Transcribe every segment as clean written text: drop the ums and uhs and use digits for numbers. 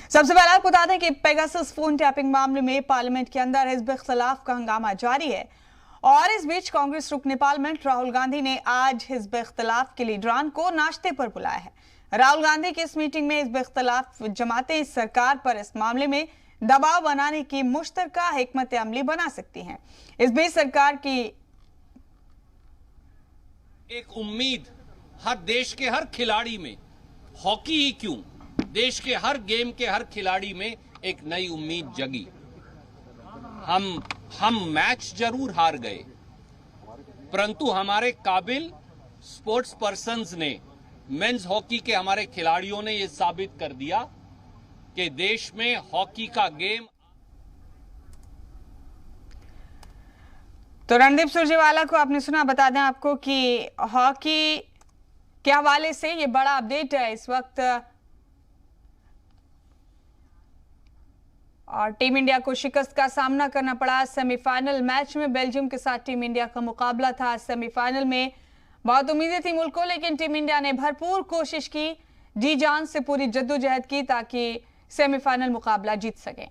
सबसे पहले आपको बता दें कि पेगासस फोन टैपिंग मामले में पार्लियामेंट के अंदर हिज़्ब इख्तिलाफ का हंगामा जारी है और इस बीच कांग्रेस रुकने पार्लियामेंट राहुल गांधी ने आज हिज़्ब इख्तिलाफ के लीडरान को नाश्ते पर बुलाया है। राहुल गांधी की इस मीटिंग में हिज़्ब इख्तिलाफ जमातें सरकार पर इस मामले में दबाव बनाने की मुश्तरका हिकमत अमली बना सकती हैं। इस बीच सरकार की एक उम्मीद हर देश के हर खिलाड़ी में, हॉकी ही क्यों, देश के हर गेम के हर खिलाड़ी में एक नई उम्मीद जगी। हम मैच जरूर हार गए, परंतु हमारे काबिल स्पोर्ट्स पर्सन्स ने, मेंस हॉकी के हमारे खिलाड़ियों ने यह साबित कर दिया कि देश में हॉकी का गेम। तो रणदीप सुरजेवाला को आपने सुना। बता दें आपको कि हॉकी के हवाले से ये बड़ा अपडेट है इस वक्त, और टीम इंडिया को शिकस्त का सामना करना पड़ा। सेमीफाइनल मैच में बेल्जियम के साथ टीम इंडिया का मुकाबला था। सेमीफाइनल में बहुत उम्मीदें थी मुल्क को, लेकिन टीम इंडिया ने भरपूर कोशिश की, जी जान से पूरी जद्दोजहद की ताकि सेमीफाइनल मुकाबला जीत सके।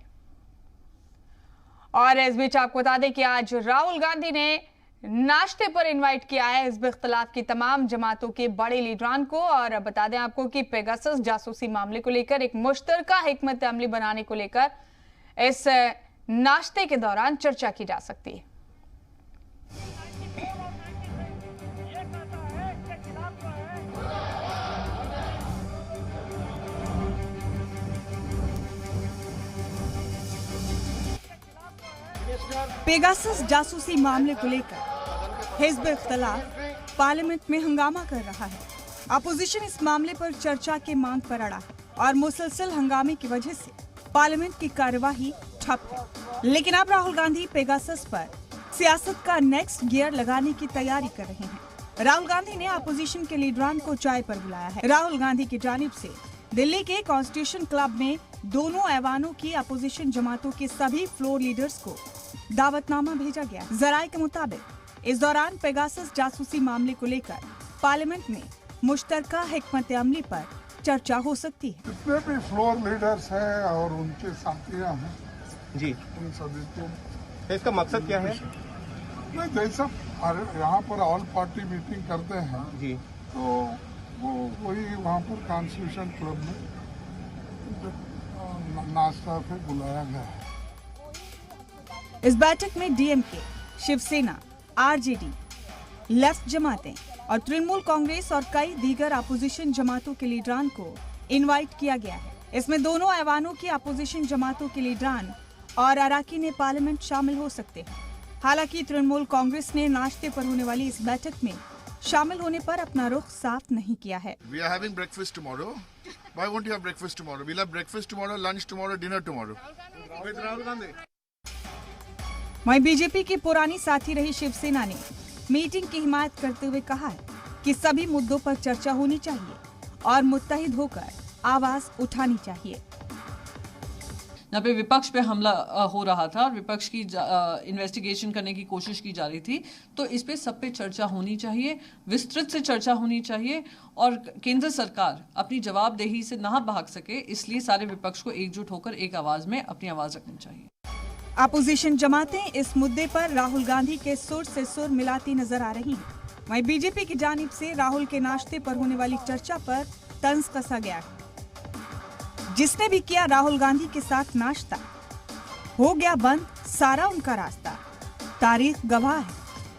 और इस बीच आपको बता दें कि आज राहुल गांधी ने नाश्ते पर इनवाइट किया है हिज़्ब इख्तिलाफ की तमाम जमातों के बड़े लीडरान को। और बता दें आपको कि पेगासस जासूसी मामले को लेकर एक मुश्तरका हिकमत अमली बनाने को लेकर इस नाश्ते के दौरान चर्चा की जा सकती है। पेगासस जासूसी मामले को लेकर हिज़्ब इख्तिलाफ पार्लियामेंट में हंगामा कर रहा है। अपोजिशन इस मामले पर चर्चा के मांग पर अड़ा है और मुसलसल हंगामे की वजह से पार्लियामेंट की कार्यवाही ठप है। लेकिन अब राहुल गांधी पेगासस पर सियासत का नेक्स्ट गियर लगाने की तैयारी कर रहे हैं। राहुल गांधी ने अपोजिशन के लीडरान को चाय पर बुलाया है। राहुल गांधी की जानिब से दिल्ली के कॉन्स्टिट्यूशन क्लब में दोनों ऐवानों की अपोजिशन जमातों के सभी फ्लोर लीडर्स को दावतनामा भेजा गया। जराये के मुताबिक इस दौरान पेगासस जासूसी मामले को लेकर पार्लियामेंट में मुश्तरका हिकमत अमली पर चर्चा हो सकती है। जितने भी फ्लोर लीडर्स हैं और उनके साथियां हैं जी, उन सभी को, इसका मकसद क्या है? नहीं, जैसा यहाँ पर ऑल पार्टी मीटिंग करते हैं जी, तो वो वही वहाँ पर कॉन्स्टिट्यूशन क्लब में नाश्ता पे बुलाया गया है। इस बैठक में डीएमके, शिवसेना, आरजेडी, लेफ्ट जमातें और तृणमूल कांग्रेस और कई दीगर अपोजिशन जमातों के लीडरान को इनवाइट किया गया है। इसमें दोनों ऐवानों की अपोजिशन जमातों के लीडरान और अराकीन पार्लियामेंट शामिल हो सकते हैं। हालांकि तृणमूल कांग्रेस ने नाश्ते पर होने वाली इस बैठक में शामिल होने पर अपना रुख साफ नहीं किया है। We are having breakfast tomorrow. Why won't you have breakfast tomorrow? We'll have breakfast tomorrow, lunch tomorrow, dinner tomorrow. With Rahul Gandhi. वहीं बीजेपी की पुरानी साथी रही शिवसेना ने मीटिंग की हिमायत करते हुए कहा है कि सभी मुद्दों पर चर्चा होनी चाहिए और मुत्तहिद होकर आवाज उठानी चाहिए। यहाँ पे विपक्ष पे हमला हो रहा था और विपक्ष की इन्वेस्टिगेशन करने की कोशिश की जा रही थी, तो इस पे सब पे चर्चा होनी चाहिए, विस्तृत से चर्चा होनी चाहिए और केंद्र सरकार अपनी जवाबदेही से ना भाग सके, इसलिए सारे विपक्ष को एकजुट होकर एक आवाज में अपनी आवाज रखनी चाहिए। अपोजिशन जमातें इस मुद्दे पर राहुल गांधी के सुर से सुर मिलाती नजर आ रही हैं। वहीं बीजेपी की जानिब से राहुल के नाश्ते पर होने वाली चर्चा पर तंज कसा गया है। जिसने भी किया राहुल गांधी के साथ नाश्ता, हो गया बंद सारा उनका रास्ता। तारीख गवाह है,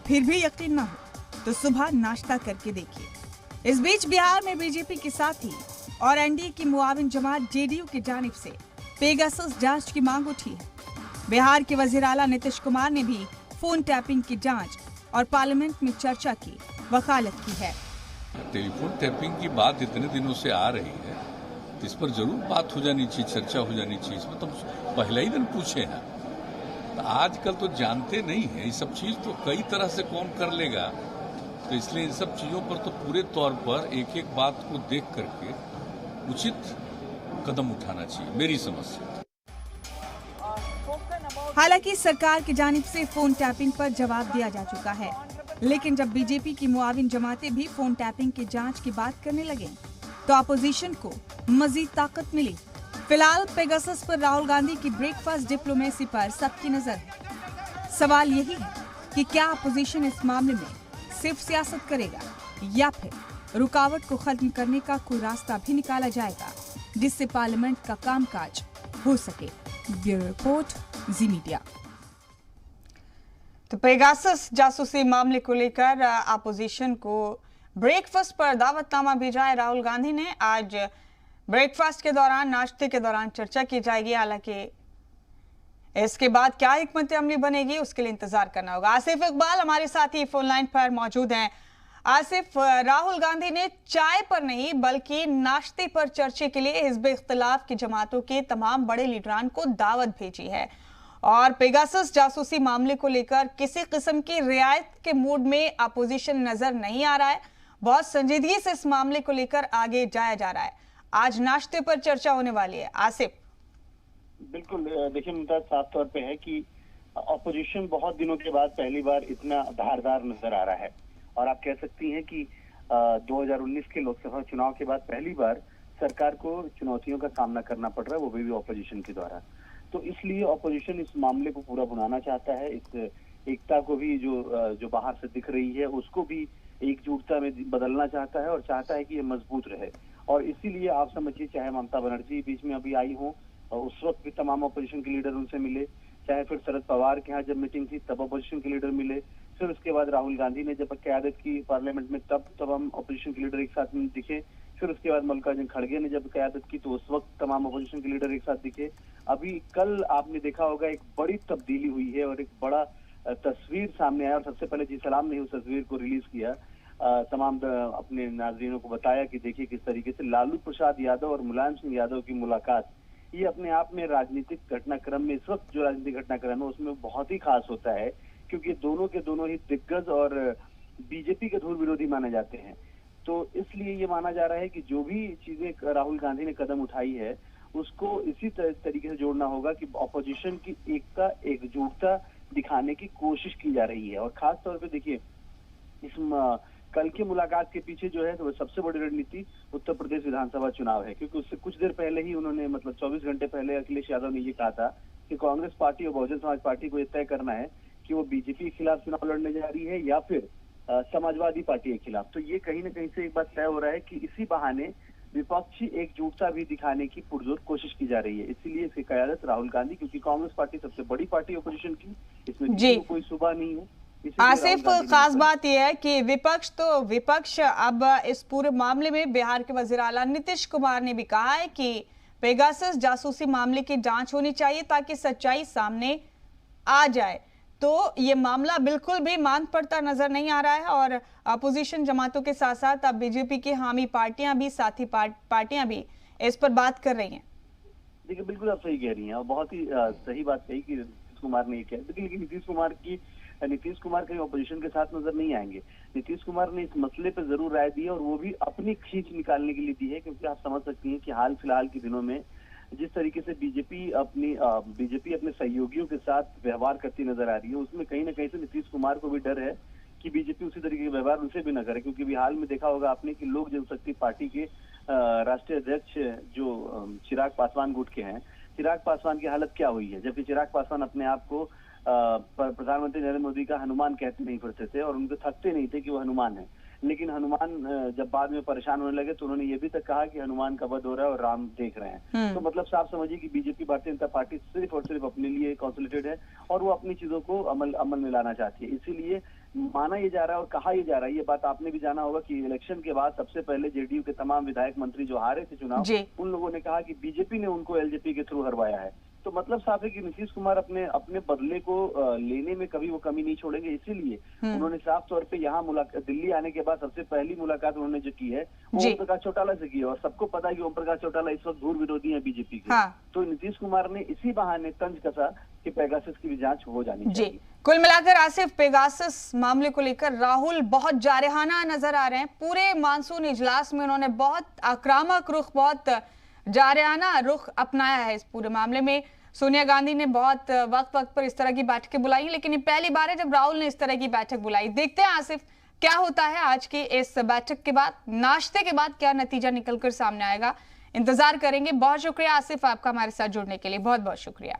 फिर भी यकीन न हो तो सुबह नाश्ता करके देखिए। इस बीच बिहार में बीजेपी के साथी और एनडीए की मुआविन जमात जेडीयू की जानिब से पेगासस जांच की मांग उठी है। बिहार के वजीर आला नीतीश कुमार ने भी फोन टैपिंग की जांच और पार्लियामेंट में चर्चा की वकालत की है। टेलीफोन टैपिंग की बात इतने दिनों से आ रही है, इस पर जरूर बात हो जानी चाहिए, चर्चा हो जानी चाहिए। इसमें तो पहले ही दिन पूछे ना, तो आजकल तो जानते नहीं है ये सब चीज, तो कई तरह से कौन कर लेगा, तो इसलिए इन सब चीजों पर तो पूरे तौर पर एक एक बात को देख करके उचित कदम उठाना चाहिए, मेरी समझ से। हालांकि सरकार की जानिब से फोन टैपिंग पर जवाब दिया जा चुका है, लेकिन जब बीजेपी की मुआविन जमातें भी फोन टैपिंग की जांच की बात करने लगे तो अपोजिशन को मजीद ताकत मिली। फिलहाल पेगासस पर राहुल गांधी की ब्रेकफास्ट डिप्लोमेसी पर सबकी नजर है। सवाल यही है कि क्या अपोजिशन इस मामले में सिर्फ सियासत करेगा या फिर रुकावट को खत्म करने का कोई रास्ता भी निकाला जाएगा जिससे पार्लियामेंट का कामकाज हो सके। ब्यूरो रिपोर्ट, जी मीडिया। तो पेगासस जासूसी मामले को लेकर अपोजिशन को ब्रेकफास्ट पर दावतनामा भेजा है राहुल गांधी ने। आज ब्रेकफास्ट के दौरान, नाश्ते के दौरान चर्चा की जाएगी। हालांकि इसके बाद क्या हिकमत अमली बनेगी उसके लिए इंतजार करना होगा। आसिफ इकबाल हमारे साथ ही फोन लाइन पर मौजूद हैं। आसिफ, राहुल गांधी ने चाय पर नहीं बल्कि नाश्ते पर चर्चा के लिए हिज़्ब इख्तिलाफ की जमातों के तमाम बड़े लीडरान को दावत भेजी है और पेगासस जासूसी मामले को लेकर किसी किस्म की रियायत के मूड में अपोजिशन नजर नहीं आ रहा है। बहुत संजीदगी से इस मामले को लेकर आगे जाया जा रहा है। आज नाश्ते पर चर्चा होने वाली है। आसिफ, बिल्कुल, देखिए मुमताज, साफ तौर पे है कि ऑपोजिशन बहुत दिनों के बाद पहली बार इतना धारदार नजर आ रहा है और आप कह सकती हैं कि 2019 के लोकसभा चुनाव के बाद पहली बार सरकार को चुनौतियों का सामना करना पड़ रहा है, वो भी ऑपोजिशन के द्वारा। तो इसलिए ऑपोजिशन इस मामले को पूरा भुनाना चाहता है। इस एकता को भी जो बाहर से दिख रही है उसको भी एकजुटता में बदलना चाहता है और चाहता है कि ये मजबूत रहे। और इसीलिए आप समझिए, चाहे ममता बनर्जी बीच में अभी आई हो और उस वक्त भी तमाम अपोजिशन के लीडर उनसे मिले, चाहे फिर शरद पवार के यहाँ जब मीटिंग थी तब अपोजिशन के लीडर मिले, फिर उसके बाद राहुल गांधी ने जब क्यादत की पार्लियामेंट में तब हम अपोजिशन के लीडर एक साथ दिखे, फिर उसके बाद मल्लिकार्जुन खड़गे ने जब क्यादत की तो उस वक्त तमाम अपोजिशन के लीडर एक साथ दिखे। अभी कल आपने देखा होगा एक बड़ी तब्दीली हुई है और एक बड़ा तस्वीर सामने आया और सबसे पहले जी सलाम ने उस तस्वीर को रिलीज किया, तमाम अपने नाज़रीनों को बताया कि देखिए किस तरीके से लालू प्रसाद यादव और मुलायम सिंह यादव की मुलाकात, ये अपने आप में राजनीतिक घटनाक्रम में, इस वक्त जो राजनीतिक घटनाक्रम है उसमें बहुत ही खास होता है क्योंकि दोनों के दोनों ही दिग्गज और बीजेपी के धुर विरोधी माने जाते हैं। तो इसलिए ये माना जा रहा है कि जो भी चीजें राहुल गांधी ने कदम उठाई है उसको इसी तरीके से जोड़ना होगा कि ऑपोजिशन की एकता, एकजुटता दिखाने की कोशिश की जा रही है। और खास तौर पे देखिए, इस कल की मुलाकात के पीछे जो है तो सबसे बड़ी रणनीति उत्तर प्रदेश विधानसभा चुनाव है, क्योंकि उससे कुछ देर पहले ही उन्होंने, मतलब 24 घंटे पहले अखिलेश यादव ने ये कहा था कि कांग्रेस पार्टी और बहुजन समाज पार्टी को यह तय करना है कि वो बीजेपी के खिलाफ चुनाव लड़ने जा रही है या फिर समाजवादी पार्टी के खिलाफ। तो ये कहीं ना कहीं से एक बात तय हो रहा है कि इसी बहाने विपक्षी एकजुटता भी दिखाने की पुरजोर कोशिश की जा रही है। इसीलिए इसकी क़यादत राहुल गांधी, क्योंकि कांग्रेस पार्टी सबसे बड़ी पार्टी ऑपोजिशन की, इसमें कोई सुबह नहीं है। आसिफ, खास बात यह है कि विपक्ष अब इस पूरे मामले में बिहार के वजीर आला नीतीश कुमार ने भी कहा है कि पेगासस जासूसी मामले की जांच होनी चाहिए ताकि सच्चाई सामने आ जाए। तो ये मामला बिल्कुल भी मांग पड़ता नजर नहीं आ रहा है और अपोजिशन जमातों के साथ साथ अब बीजेपी की हामी पार्टियां भी, साथी पार्टियां भी इस पर बात कर रही हैं। देखिए, बिल्कुल आप सही कह रही हैं और बहुत ही सही बात कही कि नीतीश कुमार ने ये किया। लेकिन नीतीश कुमार कहीं ऑपोजिशन के साथ नजर नहीं आएंगे। नीतीश कुमार ने इस मसले पर जरूर राय दी है और वो भी अपनी खींच निकालने के लिए दी है, क्योंकि आप समझ सकती हैं कि हाल फिलहाल के दिनों में जिस तरीके से बीजेपी अपने सहयोगियों के साथ व्यवहार करती नजर आ रही है, उसमें कहीं ना कहीं से नीतीश कुमार को भी डर है कि बीजेपी उसी तरीके का व्यवहार उनसे भी न करे। क्योंकि अभी हाल में देखा होगा आपने कि लोक जनशक्ति पार्टी के राष्ट्रीय अध्यक्ष जो चिराग पासवान गुट के हैं, चिराग पासवान की हालत क्या हुई है, जबकि चिराग पासवान अपने आप को प्रधानमंत्री नरेंद्र मोदी का हनुमान कहते नहीं फिरते थे और उनको थकते नहीं थे कि वो हनुमान है। लेकिन हनुमान जब बाद में परेशान होने लगे तो उन्होंने ये भी तक कहा कि हनुमान का वध हो रहा है और राम देख रहे हैं। तो मतलब साफ समझिए कि बीजेपी, भारतीय जनता पार्टी सिर्फ और सिर्फ अपने लिए कॉन्सोलिडेटेड है और वो अपनी चीजों को अमल में लाना चाहती है। इसीलिए माना ये जा रहा है और कहा यह जा रहा है, ये बात आपने भी जाना होगा कि इलेक्शन के बाद सबसे पहले जेडीयू के तमाम विधायक मंत्री जो हारे थे चुनाव, उन लोगों ने कहा कि बीजेपी ने उनको एलजेपी के थ्रू हरवाया है। तो मतलब साफ है कि नीतीश कुमार अपने बदले को लेने में कभी वो कमी नहीं छोड़ेंगे। इसीलिए उन्होंने साफ तौर पे यहाँ दिल्ली आने के बाद सबसे पहली मुलाकात उन्होंने जो की है वो ओम प्रकाश चौटाला से की है और सबको पता है कि ओम प्रकाश चौटाला इस वक्त धूर विरोधी है बीजेपी के। तो नीतीश कुमार ने इसी बहाने तंज कसा कि पेगासस की भी जांच हो जानी चाहिए। कुल मिलाकर आसिफ, पेगासस मामले को लेकर राहुल बहुत जारहाना नजर आ रहे हैं। पूरे मानसून इजलास में उन्होंने बहुत आक्रामक रुख, बहुत जारहाना रुख अपनाया है। इस पूरे मामले में सोनिया गांधी ने बहुत वक्त पर इस तरह की बैठकें बुलाई, लेकिन ये पहली बार है जब राहुल ने इस तरह की बैठक बुलाई। देखते हैं आसिफ क्या होता है आज की इस बैठक के बाद, नाश्ते के बाद क्या नतीजा निकलकर सामने आएगा। इंतजार करेंगे। बहुत शुक्रिया आसिफ आपका हमारे साथ जुड़ने के लिए, बहुत बहुत शुक्रिया।